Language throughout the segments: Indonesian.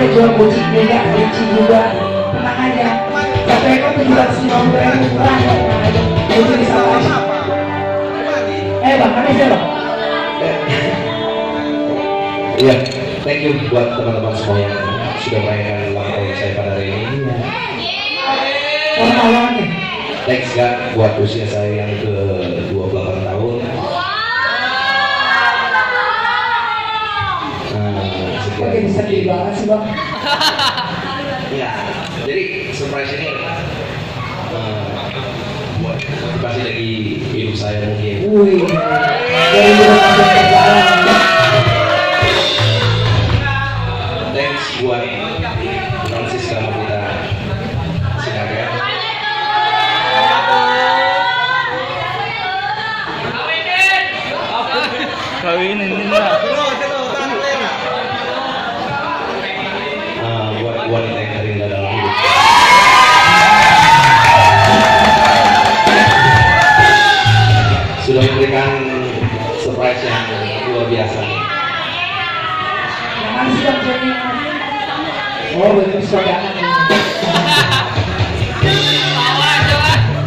ada jual kucing juga, kucing juga. Tenang aja. Sampai kan 750.000 murah. Itu bisa apa? Bang, mana sih bang? Iya, thank you buat teman-teman semua yang sudah merayakan ulang tahun saya pada hari ini. Orang-orang nih. Thanks kan buat usia saya yang ke 28 tahun. Kok jadi sedih banget sih bang? Ya, jadi surprise ini buat motivasi lagi hidup saya mungkin. Wih, dari dulu masuk ke jalan. Thanks buat Francis sama kita Sinaga. Kawinin nila. Buat wanita yang terindah dalam hidup. Sudah memberikan surprise yang luar biasa. Yang mana sih bang jadi? Oh, betul saudaranya.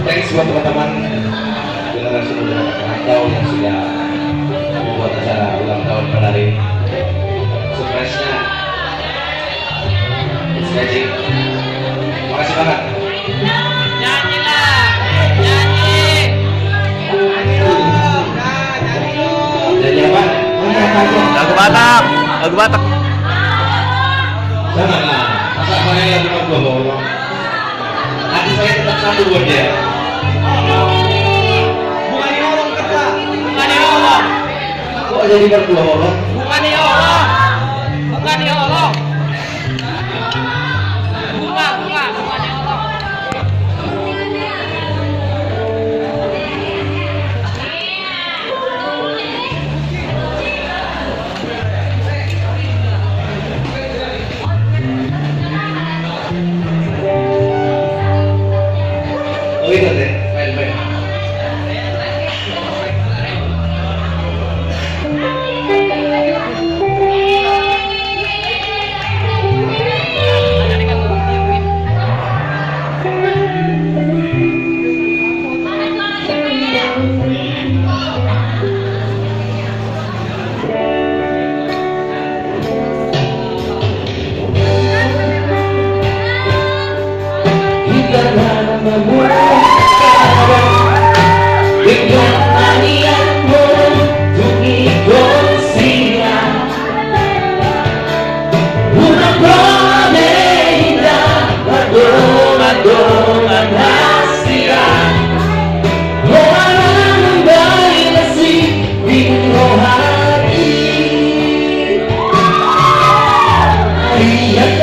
Thanks buat teman-teman generasi muda atau yang sudah membuat acara ulang tahun pada hari ini. Surprise-nya it's magic. Makasih banget. Nyanyi lah, nyanyi. Jadi apa? Lagu Batak, lagu Batak. Janganlah, masa saya yang cuma gua bawa. Nanti saya tetap satu buat dia. Bukan orang kata, bukan orang. Kok jadi berdua orang? Bukan orang, bukan orang. Bunga, bunga, bukan orang. Oh itu deh, main-main. Yeah.